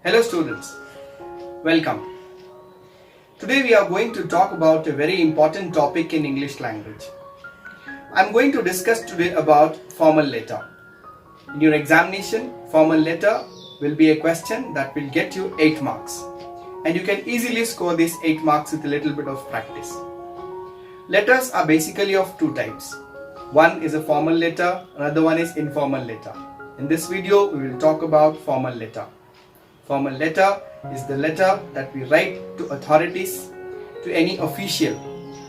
Hello students, welcome. Today we are going to talk about a very important topic in English language. I am going to discuss today about formal letter. In your examination, formal letter will be a question that will get you 8 marks. And you can easily score these 8 marks with a little bit of practice. Letters are basically of two types. One is a formal letter, another one is informal letter. In this video, we will talk about formal letter. Formal letter is the letter that we write to authorities, to any official,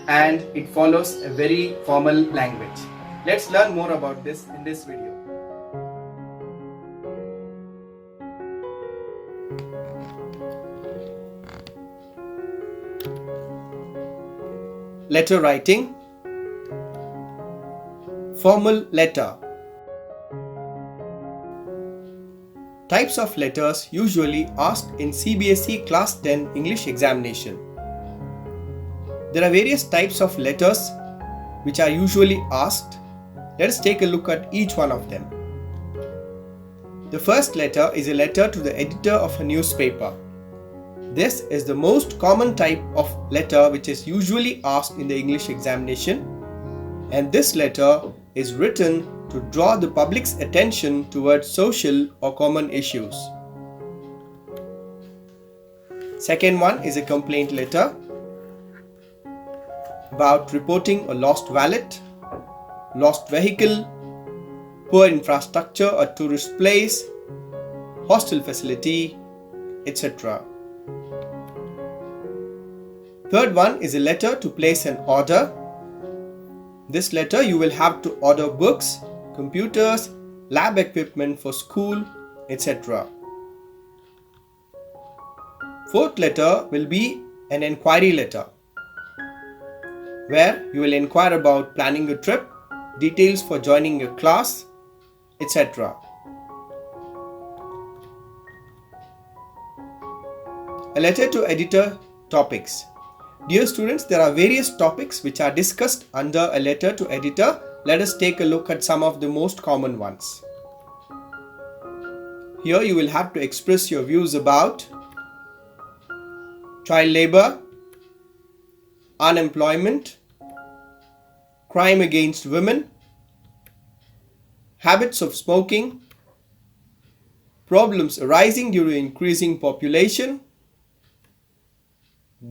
and it follows a very formal language. Let's learn more about this in this video. Letter writing. Formal letter. Types of letters usually asked in Cbse Class 10 English examination. There are various types of letters which are usually asked. Let us take a look at each one of them. The first letter is a letter to the editor of a newspaper. This is the most common type of letter which is usually asked in the English examination, and this letter is written to draw the public's attention towards social or common issues. Second one is a complaint letter about reporting a lost wallet, lost vehicle, poor infrastructure at tourist place, hostel facility, etc. Third one is a letter to place an order. This letter you will have to order books, computers, lab equipment for school, etc. Fourth letter will be an enquiry letter, where you will inquire about planning a trip, details for joining a class, etc. A letter to editor topics. Dear students, there are various topics which are discussed under a letter to editor. Let us take a look at some of the most common ones. Here you will have to express your views about child labor, unemployment, crime against women, habits of smoking, problems arising due to increasing population,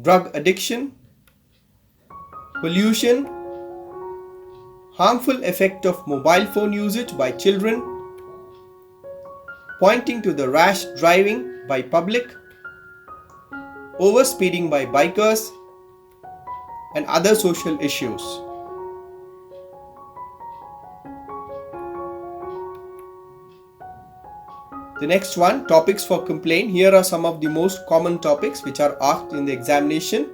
drug addiction, pollution, harmful effect of mobile phone usage by children, pointing to the rash driving by public, overspeeding by bikers, and other social issues. The next one, topics for complaint. Here are some of the most common topics which are asked in the examination.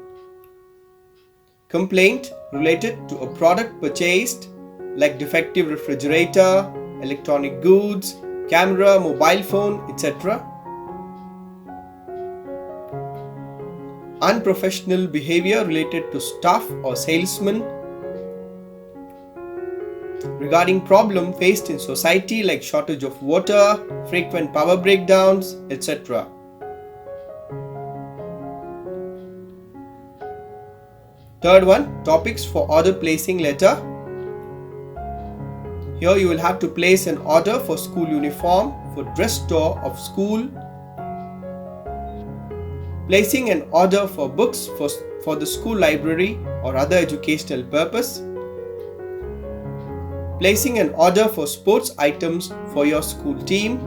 Complaint related to a product purchased like defective refrigerator, electronic goods, camera, mobile phone, etc. Unprofessional behavior related to staff or salesmen. Regarding problem faced in society like shortage of water, frequent power breakdowns, etc. Third one, topics for order placing letter. Here you will have to place an order for school uniform, for dress store of school, placing an order for books for the school library or other educational purpose, placing an order for sports items for your school team,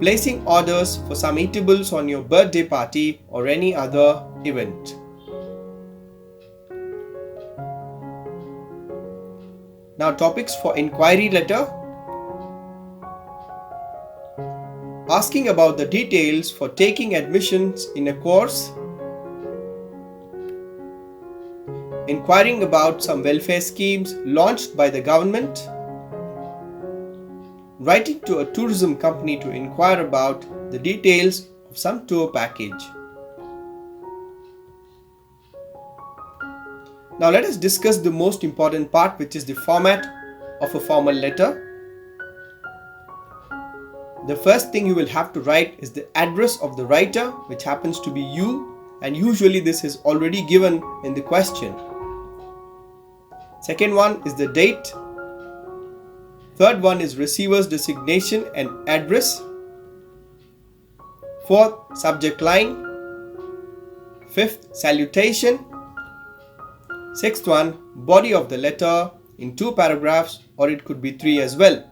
placing orders for some eatables on your birthday party or any other event. Now, topics for inquiry letter. Asking about the details for taking admissions in a course, inquiring about some welfare schemes launched by the government, writing to a tourism company to inquire about the details of some tour package. Now let us discuss the most important part, which is the format of a formal letter. the first thing you will have to write is the address of the writer, which happens to be you, and usually this is already given in the question. Second one is the date. Third one is receiver's designation and address. Fourth, subject line. Fifth, salutation. Sixth one, body of the letter in 2 paragraphs, or it could be 3 as well.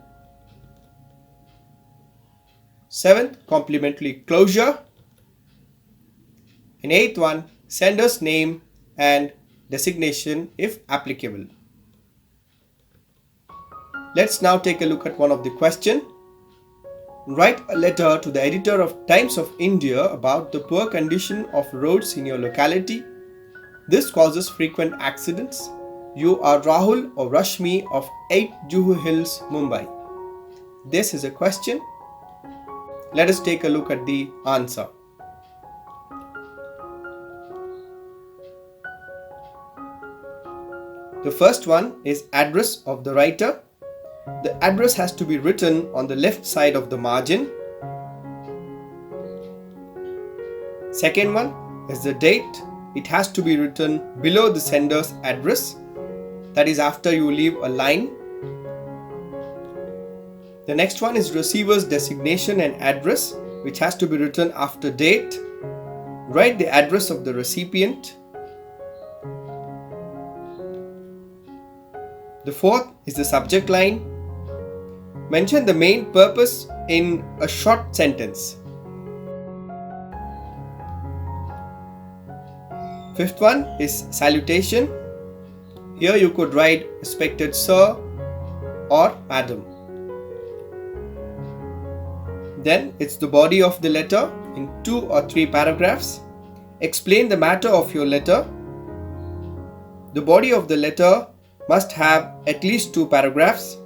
Seventh, complimentary closure. And eighth one, sender's name and designation if applicable. Let's now take a look at one of the questions. Write a letter to the editor of Times of India about the poor condition of roads in your locality. This causes frequent accidents. You are Rahul or Rashmi of 8 Juhu Hills, Mumbai. This is a question. Let us take a look at the answer. The first one is address of the writer. The address has to be written on the left side of the margin. Second one is the date. It has to be written below the sender's address. That is after you leave a line. The next one is receiver's designation and address, which has to be written after date. Write the address of the recipient. The fourth is the subject line. Mention the main purpose in a short sentence. Fifth one is salutation. Here you could write respected sir or madam. Then it's the body of the letter in 2 or 3 paragraphs. Explain the matter of your letter. The body of the letter must have at least 2 paragraphs.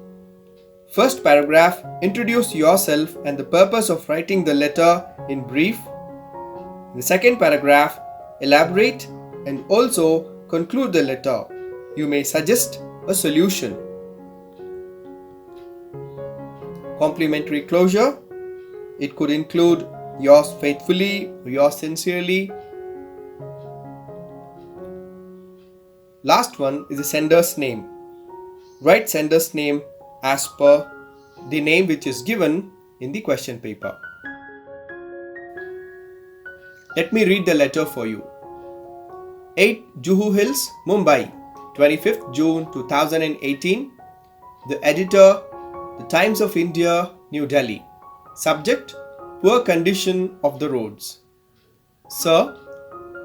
First paragraph, introduce yourself and the purpose of writing the letter in brief. The second paragraph, elaborate and also conclude the letter. You may suggest a solution. Complimentary closure. It could include yours faithfully, yours sincerely. Last one is the sender's name. Write sender's name as per the name which is given in the question paper. Let me read the letter for you. 8 Juhu Hills, Mumbai, 25th June 2018. The editor, The Times of India, New Delhi. Subject, poor condition of the roads. Sir,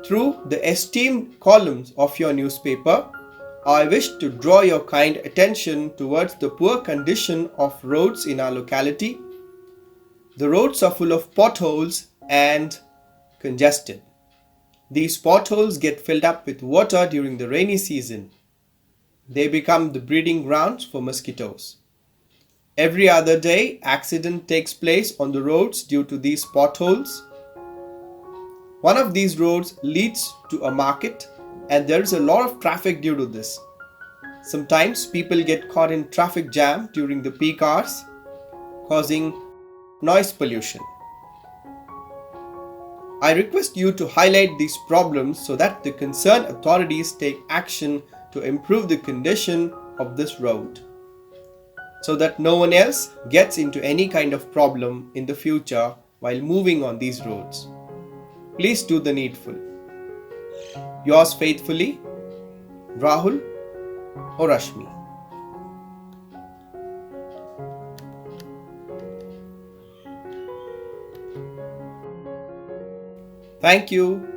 through the esteemed columns of your newspaper, I wish to draw your kind attention towards the poor condition of roads in our locality. The roads are full of potholes and congested. These potholes get filled up with water during the rainy season. They become the breeding grounds for mosquitoes. Every other day, accident takes place on the roads due to these potholes. One of these roads leads to a market, and there is a lot of traffic due to this. Sometimes people get caught in traffic jam during the peak hours, causing noise pollution. I request you to highlight these problems so that the concerned authorities take action to improve the condition of this road, so that no one else gets into any kind of problem in the future while moving on these roads. Please do the needful. Yours faithfully, Rahul or Rashmi. Thank you.